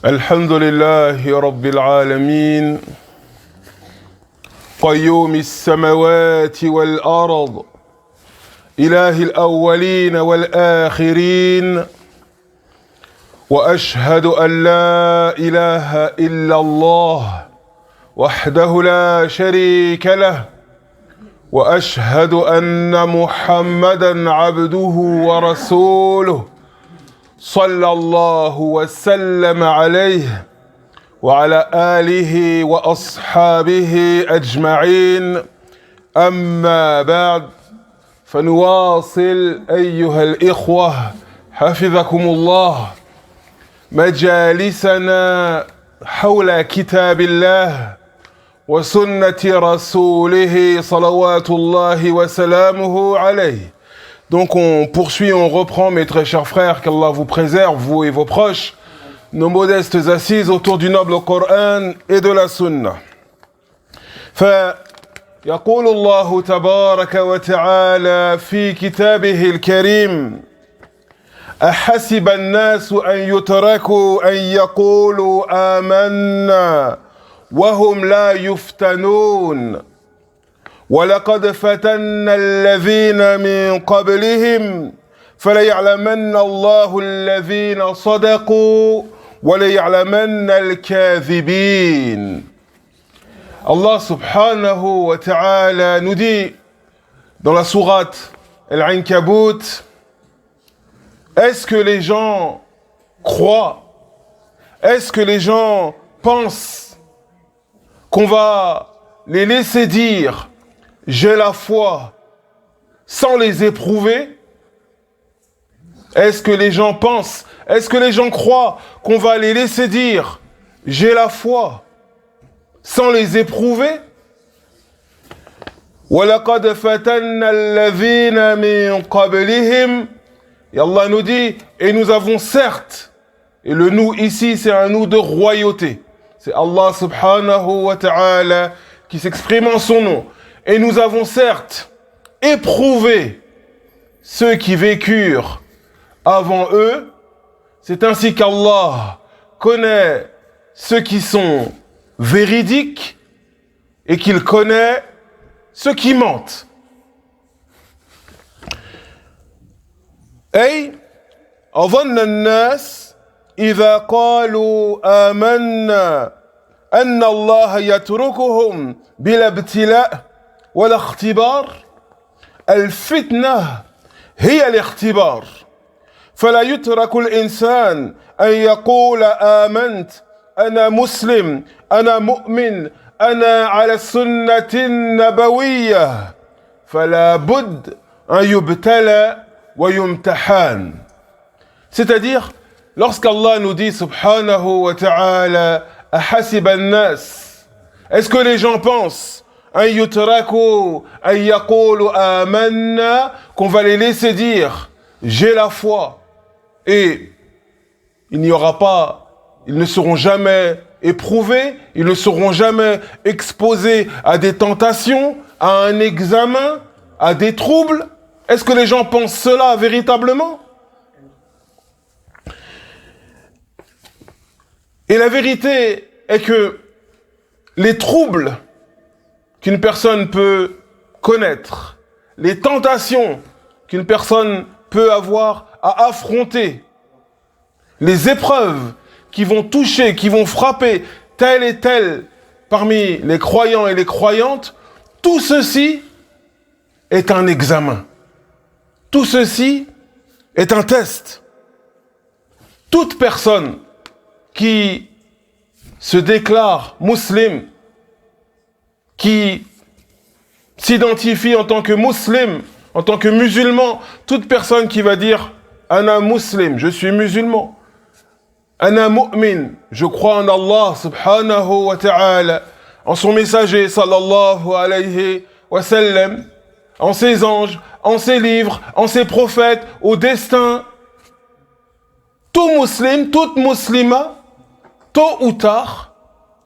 الحمد لله رب العالمين قيوم السماوات والأرض إله الأولين والآخرين وأشهد أن لا إله إلا الله وحده لا شريك له وأشهد أن محمدًا عبده ورسوله صلى الله وسلم عليه وعلى آله وأصحابه أجمعين أما بعد فنواصل أيها الإخوة حفظكم الله مجالسنا حول كتاب الله وسنة رسوله صلوات الله وسلامه عليه. Donc on poursuit, on reprend, mes très chers frères, qu'Allah vous préserve, vous et vos proches, nos modestes assises autour du noble Coran et de la Sunna. فيقول الله تبارك وتعالى في كتابه الكريم أحسب الناس أن يتركوا أن يقولوا آمنا وهم لا يفتنون ولقد فتنا الذين من قبلهم فليعلمن الله الذين صدقوا وليعلمن الكاذبين. Allah subhanahu wa ta'ala nous dit dans la sourate Al-Ankabut, est-ce que les gens croient, est-ce que les gens pensent qu'on va les laisser dire j'ai la foi sans les éprouver? Est-ce que les gens pensent, est-ce que les gens croient qu'on va les laisser dire j'ai la foi sans les éprouver? وَلَقَدْ فَتَنَّا الَّذِينَ مِنْ قَبْلِهِمْ. Et Allah nous dit, et nous avons certes, et le nous ici c'est un nous de royauté, c'est Allah subhanahu wa ta'ala qui s'exprime en son nom. Et nous avons certes éprouvé ceux qui vécurent avant eux. C'est ainsi qu'Allah connaît ceux qui sont véridiques et qu'il connaît ceux qui mentent. أي أظن الناس إذا قالوا آمنا أن الله يتركهم بلا ابتلاء ولا اختبار. الفتنة هي الاختبار، فلا يترك الإنسان أن يقول آمنت أنا مسلم أنا مؤمن أنا على السنة النبوية، فلا بد أن يبتلى ويمتحن. C'est-à-dire, lorsqu'Allah nous dit subhanahu wa ta'ala أحسب الناس, est-ce que les gens pensent أن يتركوا أن يقولوا آمنا, qu'on va les laisser dire j'ai la foi et il n'y aura pas, ils ne seront jamais éprouvés, ils ne seront jamais exposés à des tentations, à un examen, à des troubles? Est-ce que les gens pensent cela véritablement? Et la vérité est que les troubles qu'une personne peut connaître, les tentations qu'une personne peut avoir à affronter, les épreuves qui vont toucher, qui vont frapper tel et tel parmi les croyants et les croyantes, tout ceci est un examen. Tout ceci est un test. Toute personne qui se déclare musulman, qui s'identifie en tant que musulman, en tant que musulman, toute personne qui va dire « Ana muslim », je suis musulman, « Ana mu'min », je crois en Allah subhanahu wa ta'ala, en son messager sallallahu alayhi wa sallam, en ses anges, en ses livres, en ses prophètes, au destin. Tout musulman, toute musulmane, tôt ou tard,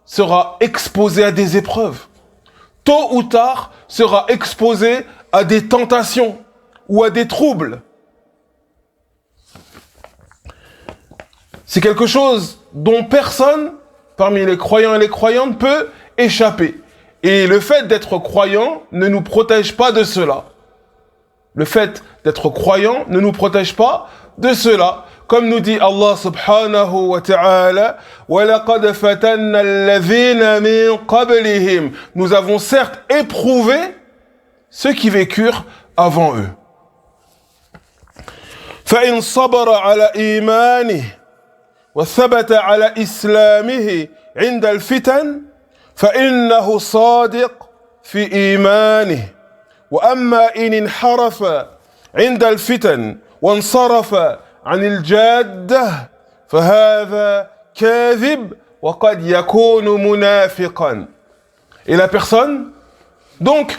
sera exposé à des épreuves. Tôt ou tard, sera exposé à des tentations ou à des troubles. c'est quelque chose dont personne, parmi les croyants et les croyantes, peut échapper. Et le fait d'être croyant ne nous protège pas de cela. Le fait d'être croyant ne nous protège pas de cela. Comme nous dit Allah subhanahu wa ta'ala, وَلَقَدْ فَتَنَّا الَّذِينَ مِنْ قَبْلِهِمْ. Nous avons certes éprouvé ceux qui vécurent avant eux. فَإِنْ صَبَرَ عَلَى إِيمَانِهِ وَثَبَتَ عَلَى إِسْلَامِهِ عِنْدَ الْفِتَنِ فإنه صادق في إيمانه وأما إن انحرف عند الفتن وانصرف عن الجادة فهذا كاذب وقد يكون منافقا. Et la personne, donc,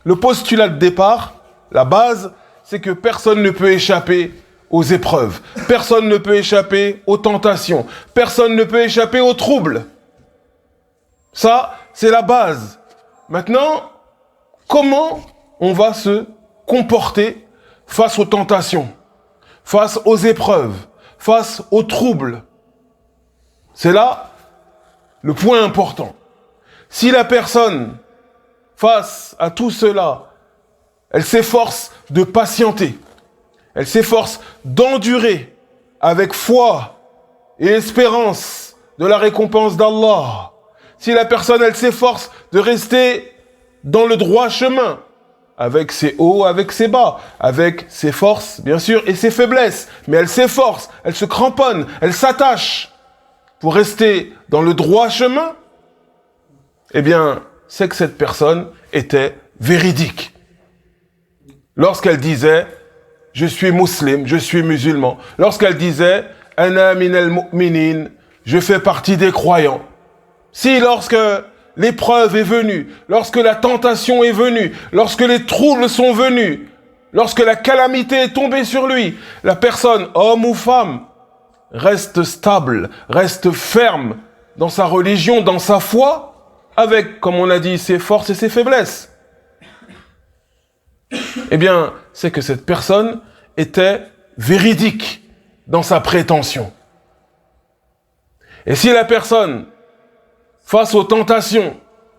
le postulat de départ, la base, c'est que personne ne peut échapper aux épreuves, personne ne peut échapper aux tentations, personne ne peut échapper aux troubles. Ça, c'est la base. Maintenant, comment on va se comporter face aux tentations, face aux épreuves, face aux troubles? C'est là le point important. Si la personne, face à tout cela, elle s'efforce de patienter, elle s'efforce d'endurer avec foi et espérance de la récompense d'Allah, si la personne, elle s'efforce de rester dans le droit chemin, avec ses hauts, avec ses bas, avec ses forces, bien sûr, et ses faiblesses, mais elle s'efforce, elle se cramponne, elle s'attache pour rester dans le droit chemin, eh bien, c'est que cette personne était véridique. Lorsqu'elle disait « je suis musulman, je suis musulman », lorsqu'elle disait « ana minal mu'minin », je fais partie des croyants. Si lorsque l'épreuve est venue, lorsque la tentation est venue, lorsque les troubles sont venus, lorsque la calamité est tombée sur lui, la personne, homme ou femme, reste stable, reste ferme dans sa religion, dans sa foi, avec, comme on a dit, ses forces et ses faiblesses. Eh bien, c'est que cette personne était véridique dans sa prétention. Et si la personne, face aux tentations,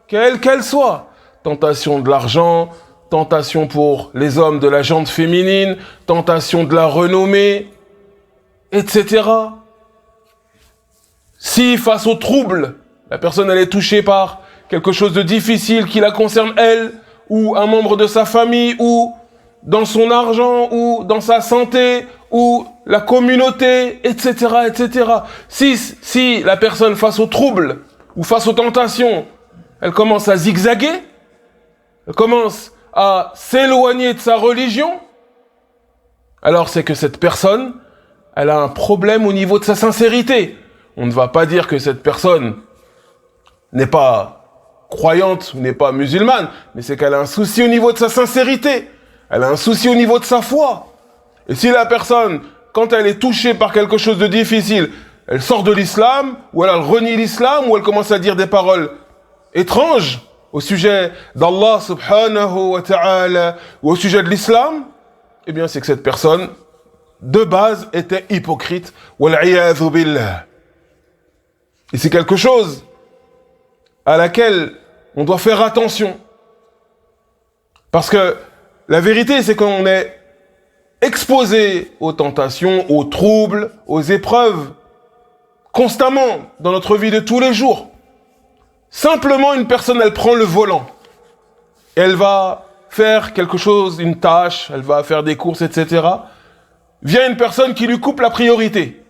quelles qu'elles soient, tentation de l'argent, tentation pour les hommes de la gente féminine, tentation de la renommée, etc. Si face aux troubles, la personne elle est touchée par quelque chose de difficile qui la concerne elle, ou un membre de sa famille, ou dans son argent, ou dans sa santé, ou la communauté, etc., etc. Si la personne face aux troubles, ou face aux tentations, elle commence à zigzaguer, elle commence à s'éloigner de sa religion, alors c'est que cette personne, elle a un problème au niveau de sa sincérité. On ne va pas dire que cette personne n'est pas croyante, n'est pas musulmane, mais c'est qu'elle a un souci au niveau de sa sincérité, elle a un souci au niveau de sa foi. Et si la personne, quand elle est touchée par quelque chose de difficile, elle sort de l'islam, ou elle renie l'islam, ou elle commence à dire des paroles étranges au sujet d'Allah subhanahu wa ta'ala, ou au sujet de l'islam, eh bien c'est que cette personne, de base, était hypocrite. Wal'iyadhu billah. Et c'est quelque chose à laquelle on doit faire attention. Parce que la vérité, c'est qu'on est exposé aux tentations, aux troubles, aux épreuves, constamment dans notre vie de tous les jours. Simplement, une personne, elle prend le volant. Elle va faire quelque chose, une tâche, elle va faire des courses, etc. Vient une personne qui lui coupe la priorité.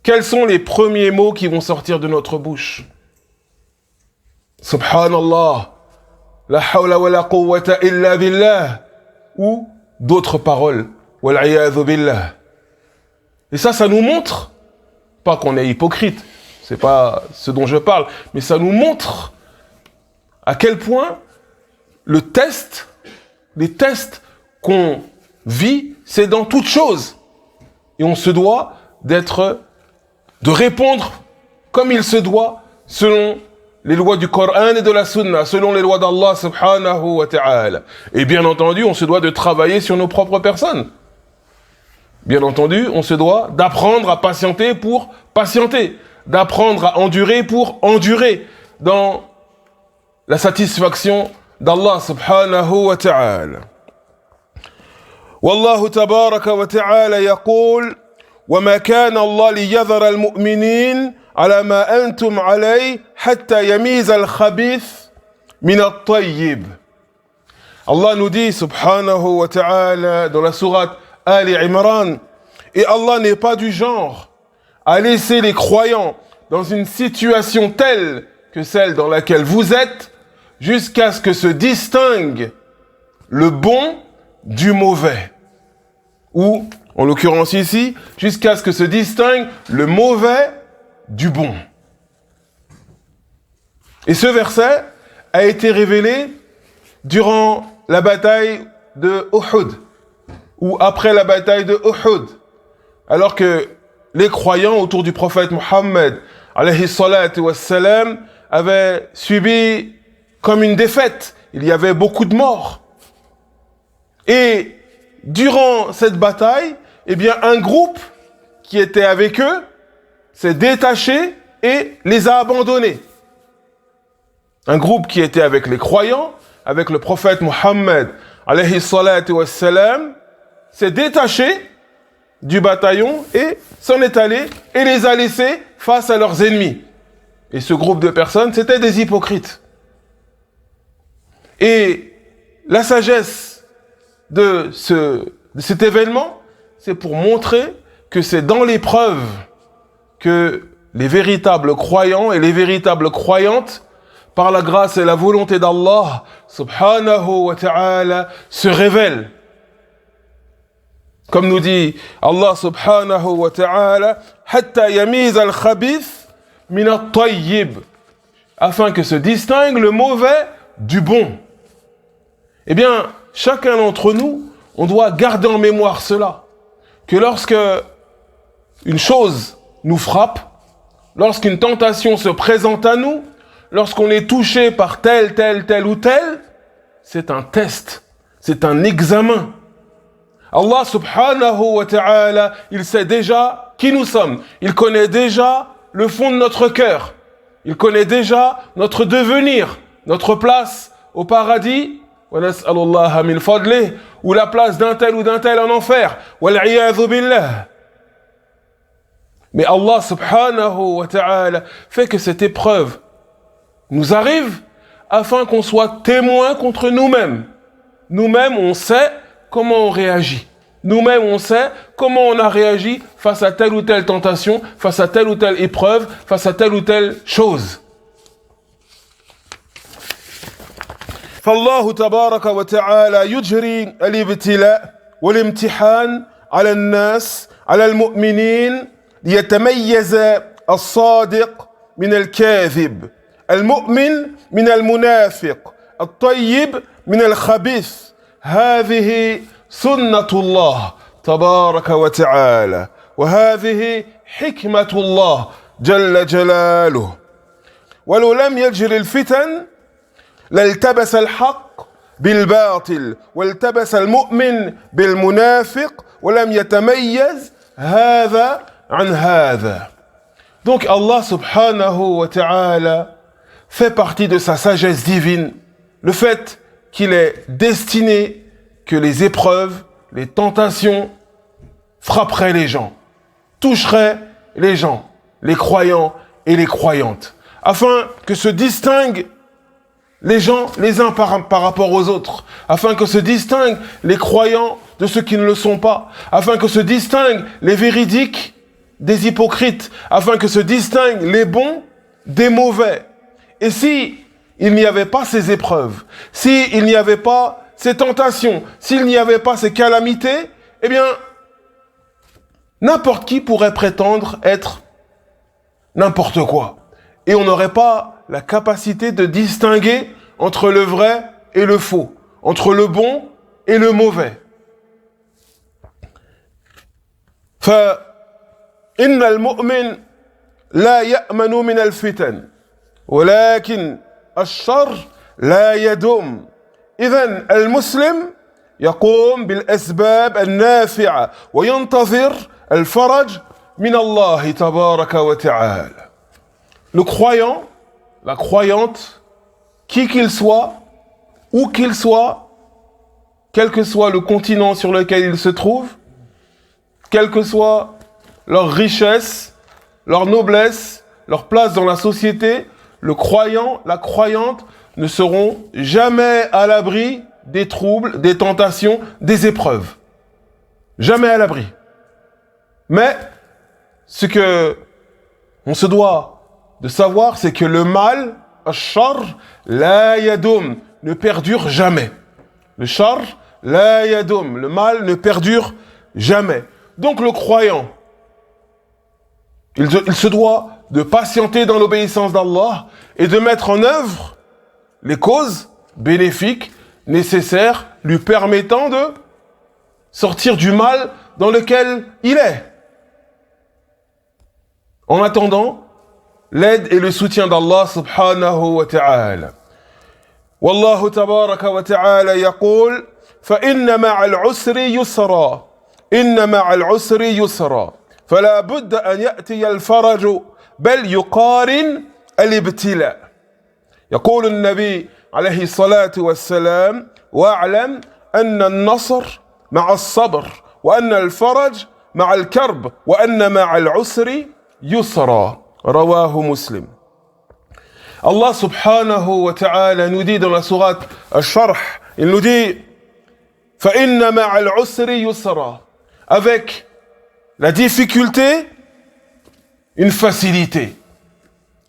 Quels sont les premiers mots qui vont sortir de notre bouche? Subhanallah, la hawla wa la quwwata illa billah, ou d'autres paroles, wal'iyadhu billah. Et ça nous montre, pas qu'on est hypocrite, c'est pas ce dont je parle, mais ça nous montre à quel point les tests qu'on vit, c'est dans toute chose. Et on se doit de répondre comme il se doit, selon les lois du Coran et de la Sunna, selon les lois d'Allah subhanahu wa ta'ala. Et bien entendu, on se doit de travailler sur nos propres personnes. Bien entendu, on se doit d'apprendre à patienter pour patienter, d'apprendre à endurer pour endurer dans la satisfaction d'Allah subhanahu wa ta'ala. والله تبارك وتعالى يقول وما كان الله ليذر المؤمنين على ما أنتم عليه حتى يميز الخبيث من الطيب. Allah nous dit subhanahu wa ta'ala dans la sourate Ali Imran, et Allah n'est pas du genre à laisser les croyants dans une situation telle que celle dans laquelle vous êtes jusqu'à ce que se distingue le bon du mauvais. Ou, en l'occurrence ici, jusqu'à ce que se distingue le mauvais du bon. Et ce verset a été révélé durant la bataille de Uhud, ou après la bataille de Uhud, alors que les croyants autour du prophète Mohammed, alayhi salatu wassalam, avaient subi comme une défaite. Il y avait beaucoup de morts. Et durant cette bataille, eh bien, un groupe qui était avec eux s'est détaché et les a abandonnés. Un groupe qui était avec les croyants, avec le prophète Mohammed, alayhi salatu wassalam, s'est détaché du bataillon et s'en est allé et les a laissés face à leurs ennemis. Et ce groupe de personnes, c'était des hypocrites. Et la sagesse de cet événement, c'est pour montrer que c'est dans l'épreuve que les véritables croyants et les véritables croyantes, par la grâce et la volonté d'Allah, subhanahu wa ta'ala, se révèlent. Comme nous dit Allah subhanahu wa ta'ala, hatta yamiz al-khabith min at-tayyib, afin que se distingue le mauvais du bon. Eh bien, chacun d'entre nous, on doit garder en mémoire cela, que lorsque une chose nous frappe, lorsqu'une tentation se présente à nous, lorsqu'on est touché par tel ou tel, c'est un test, c'est un examen. Allah subhanahu wa ta'ala, il sait déjà qui nous sommes. Il connaît déjà le fond de notre cœur. Il connaît déjà notre devenir, notre place au paradis, wa nas'alullaha min fadlih, ou la place d'un tel ou d'un tel en enfer, wal'iyadhu billah. Mais Allah subhanahu wa ta'ala fait que cette épreuve nous arrive afin qu'on soit témoin contre nous-mêmes. Nous-mêmes, on sait comment on réagit. Nous-mêmes, on sait comment on a réagi face à telle ou telle tentation, face à telle ou telle épreuve, face à telle ou telle chose. فالله تبارك وتعالى يجري الابتلاء والامتحان على الناس على المؤمنين ليتميز الصادق من الكاذب المؤمن من المنافق الطيب من الخبيث هذه سنة الله تبارك وتعالى وهذه حكمة الله جل جلاله ولو لم يجر الفتن لالتبس الحق بالباطل والتبس المؤمن بالمنافق ولم يتميز هذا عن هذا. Donc Allah subhanahu wa ta'ala fait partie de sa sagesse divine le fait qu'il est destiné que les épreuves, les tentations frapperaient les gens, toucheraient les gens, les croyants et les croyantes, afin que se distinguent les gens les uns par rapport aux autres, afin que se distinguent les croyants de ceux qui ne le sont pas, afin que se distinguent les véridiques des hypocrites, afin que se distinguent les bons des mauvais. Et si il n'y avait pas ces épreuves, si il n'y avait pas ces tentations, s'il n'y avait pas ces calamités, eh bien, n'importe qui pourrait prétendre être n'importe quoi. Et on n'aurait pas la capacité de distinguer entre le vrai et le faux, entre le bon et le mauvais. فإن المؤمن لا يأمن من الفتن ولكن الشر لا يدوم إذن المسلم يقوم بالأسباب النافعة وينتظر الفرج من الله تبارك وتعالى. Le croyant, la croyante, qui qu'il soit, où qu'il soit, quel que soit le continent sur lequel il se trouve, quelle que soit leur richesse, leur noblesse, leur place dans la société, le croyant, la croyante ne seront jamais à l'abri des troubles, des tentations, des épreuves. Jamais à l'abri. Mais ce que on se doit de savoir, c'est que le mal, الشر لا يدوم, ne perdure jamais. Le char, la yadum, le mal ne perdure jamais. Donc le croyant, il se doit de patienter dans l'obéissance d'Allah et de mettre en œuvre les causes bénéfiques nécessaires lui permettant de sortir du mal dans lequel il est. En attendant, l'aide et le soutien d'Allah subhanahu wa ta'ala. والله تبارك وتعالى يقول فإن مع العسر يسرا إن مع العسر يسرا فلا بد أن يأتي الفرج بل يقارن الابتلاء. يقول النبي عليه الصلاة والسلام واعلم أن النصر مع الصبر وأن الفرج مع الكرب وأن مع العسر يسرا رواه مسلم. Allah subhanahu wa ta'ala nous dit dans la sourate Al-Sharh, il nous dit فَإِنَّ مَعَ الْعُسْرِ يُسْرًا, avec la difficulté, une facilité.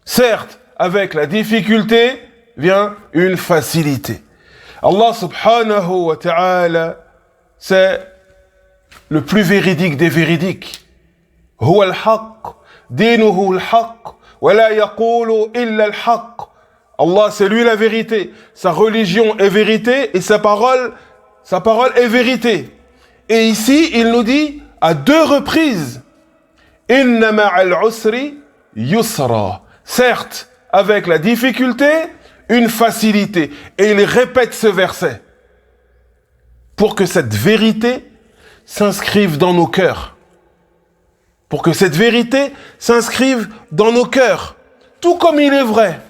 Certes, avec la difficulté vient une facilité. Allah subhanahu wa ta'ala, c'est le plus véridique des véridiques. هو الحق دينه الحق ولا يقول إلا الحق. Allah, c'est lui la vérité. Sa religion est vérité et sa parole est vérité. Et ici, il nous dit à deux reprises Inna ma'al usri yusra. Certes, avec la difficulté, une facilité. Et il répète ce verset pour que cette vérité s'inscrive dans nos cœurs. Pour que cette vérité s'inscrive dans nos cœurs. Tout comme il est vrai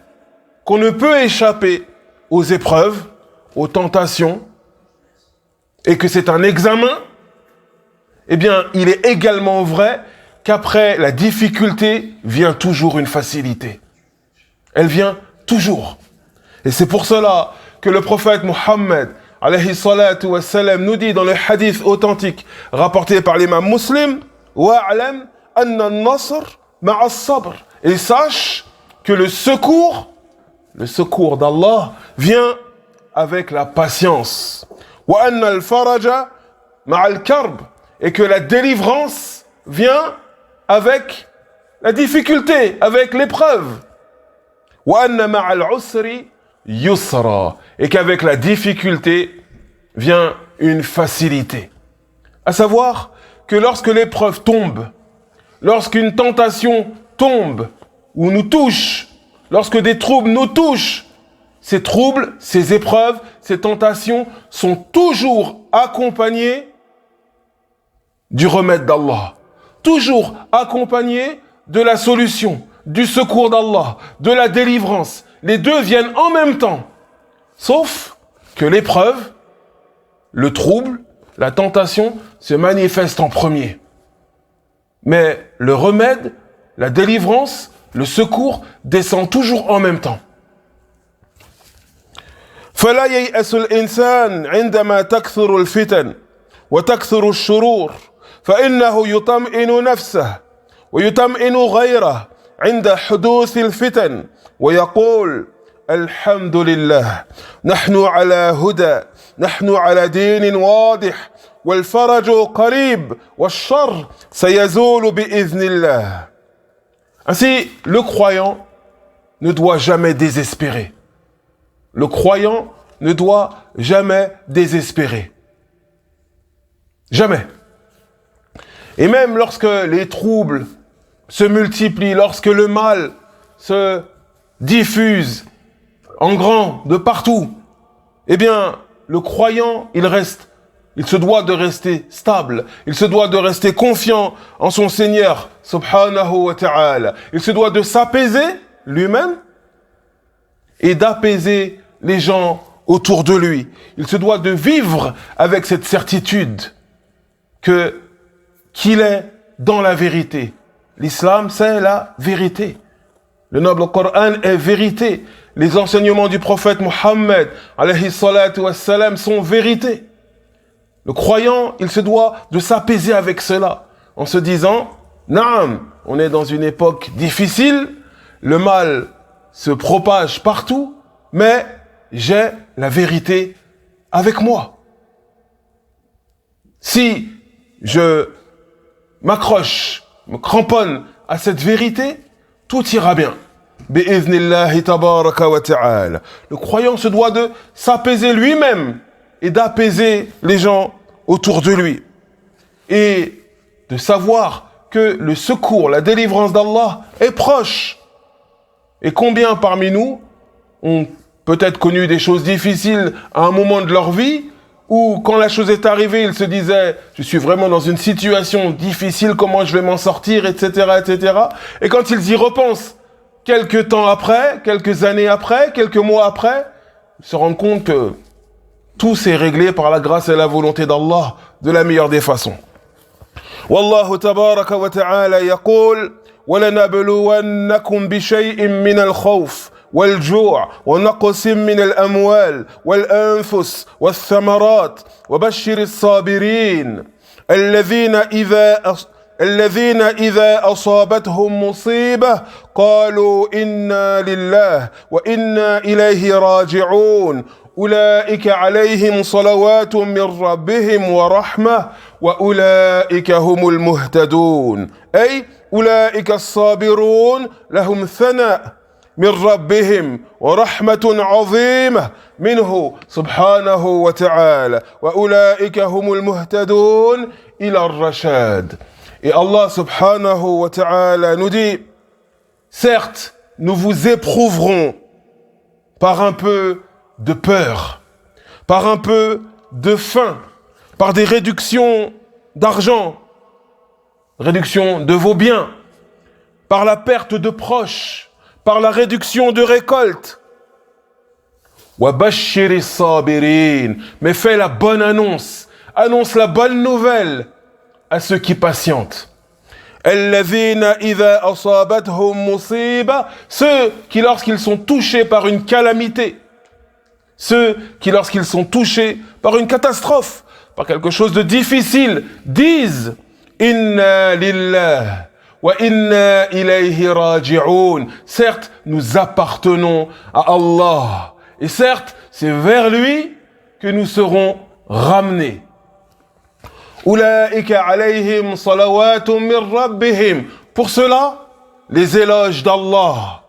qu'on ne peut échapper aux épreuves, aux tentations, et que c'est un examen, eh bien, il est également vrai qu'après la difficulté vient toujours une facilité. Elle vient toujours. Et c'est pour cela que le prophète Mohammed, alayhi salatu wa salam, nous dit dans le hadith authentique rapporté par l'imam Muslim, wa'alam anna an-nasr ma'a as-sabr. Et sache que le secours d'Allah vient avec la patience. Wa anna al-faraja ma'a al-karb. Et que la délivrance vient avec la difficulté, avec l'épreuve. Wa anna ma'a al-usri yusra. Et qu'avec la difficulté vient une facilité. À savoir que lorsque l'épreuve tombe, lorsqu'une tentation tombe ou nous touche, lorsque des troubles nous touchent, ces troubles, ces épreuves, ces tentations sont toujours accompagnés du remède d'Allah, toujours accompagnés de la solution, du secours d'Allah, de la délivrance. Les deux viennent en même temps, sauf que l'épreuve, le trouble, la tentation se manifeste en premier. Mais le remède, la délivrance, le secours descend toujours en même temps. فلا ييأس الإنسان عندما تكثر الفتن وتكثر الشرور فإنه يطمئن نفسه ويطمئن غيره عند حدوث الفتن ويقول الحمد لله نحن على هدى نحن على دين واضح والفرج قريب والشر سيزول بإذن الله. Ainsi, le croyant ne doit jamais désespérer. Le croyant ne doit jamais désespérer. Jamais. Et même lorsque les troubles se multiplient, lorsque le mal se diffuse en grand de partout, eh bien, le croyant, il reste il se doit de rester stable, il se doit de rester confiant en son Seigneur, subhanahu wa ta'ala. Il se doit de s'apaiser lui-même et d'apaiser les gens autour de lui. Il se doit de vivre avec cette certitude qu'il est dans la vérité. L'islam, c'est la vérité. Le noble Coran est vérité. Les enseignements du prophète Mohammed, alayhi salatu wassalam, sont vérité. Le croyant, il se doit de s'apaiser avec cela, en se disant, Naam, on est dans une époque difficile, le mal se propage partout, mais j'ai la vérité avec moi. Si je m'accroche, me cramponne à cette vérité, tout ira bien. Bi'iznillahi tabaraka wa ta'ala. Le croyant se doit de s'apaiser lui-même et d'apaiser les gens autour de lui. Et de savoir que le secours, la délivrance d'Allah est proche. Et combien parmi nous ont peut-être connu des choses difficiles à un moment de leur vie, où quand la chose est arrivée, ils se disaient « je suis vraiment dans une situation difficile, comment je vais m'en sortir, etc. etc. » Et quand ils y repensent, quelques temps après, quelques années après, quelques mois après, ils se rendent compte que tout s'est réglé par la grâce et la volonté d'Allah de la meilleure des façons. Wallahu tabaraka wa ta'ala yaqul وَلَنَبْلُوَنَّكُمْ بِشَيْءٍ مِّنَ الْخَوْفِ والجوع ونقص من الأموال والأنفس والثمرات وبشر الصابرين الذين إذا أصابتهم مصيبة قالوا إنا لله وإنا إليه راجعون أولئك عليهم صلوات من ربهم ورحمة وأولئك هم المهتدون أي أولئك الصابرون لهم ثناء من ربهم ورحمة عظيمة منه سبحانه وتعالى وأولئك هم المهتدون إلى الرشاد. Et Allah subhanahu wa ta'ala nous dit, certes, nous vous éprouverons par un peu de peur, par un peu de faim, par des réductions d'argent, réduction de vos biens, par la perte de proches, par la réduction de récolte. وَبَشِّرِ الصَّابِرِينَ. Mais fais la bonne annonce, annonce la bonne nouvelle à ceux qui patientent. الَّذِينَ إِذَا أَصَابَتْهُمْ مُصِيبَةٌ. Ceux qui lorsqu'ils sont touchés par une calamité, ceux qui lorsqu'ils sont touchés par une catastrophe, par quelque chose de difficile, disent « Inna lillah » wa inna ilayhi raji'un. Certes, nous appartenons à Allah. Et certes, c'est vers lui que nous serons ramenés. Ulaika alayhim salawatun min rabbihim. Pour cela, les éloges d'Allah.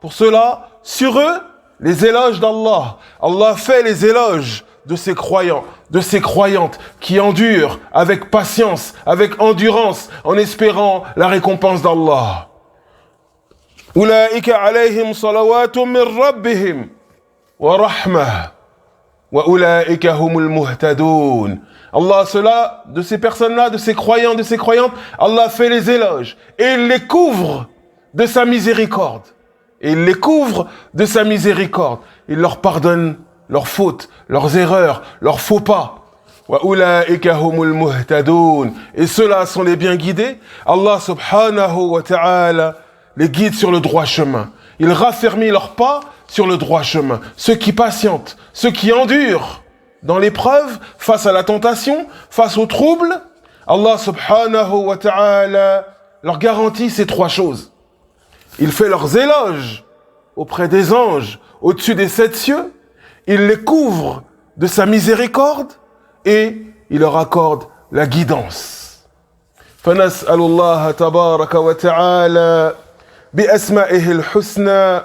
Pour cela, sur eux, les éloges d'Allah. Allah fait les éloges de ses croyants, de ses croyantes qui endurent avec patience, avec endurance, en espérant la récompense d'Allah. Ulaika alayhim salawatun min rabbihim wa rahmah wa ulaika humul muhtadoun. Allah, cela, de ces personnes-là, de ces croyants, de ces croyantes, Allah fait les éloges et il les couvre de sa miséricorde. Et il les couvre de sa miséricorde. Il leur pardonne leurs fautes, leurs erreurs, leurs faux pas. Et ceux-là sont les bien guidés. Allah subhanahu wa ta'ala les guide sur le droit chemin. Il raffermit leurs pas sur le droit chemin. Ceux qui patientent, ceux qui endurent dans l'épreuve, face à la tentation, face au trouble, Allah subhanahu wa ta'ala leur garantit ces trois choses. Il fait leurs éloges auprès des anges, au-dessus des 7 cieux. Il les couvre de sa miséricorde et il leur accorde la guidance. فنسأل الله تبارك وتعالى بأسمائه الحسنى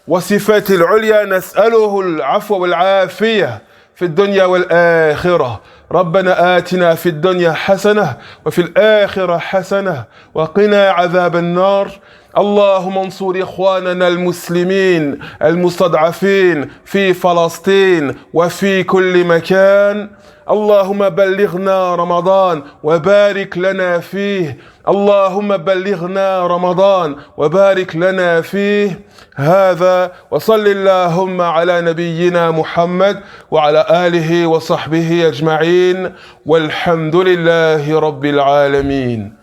وصفاته العليا نسأله العفو والعافية في الدنيا والآخرة. ربنا آتنا في الدنيا حسنة وفي الآخرة حسنة وقنا عذاب النار. اللهم انصر إخواننا المسلمين المستضعفين في فلسطين وفي كل مكان. اللهم بلغنا رمضان وبارك لنا فيه. اللهم بلغنا رمضان وبارك لنا فيه. هذا وصل اللهم على نبينا محمد وعلى آله وصحبه أجمعين، والحمد لله رب العالمين.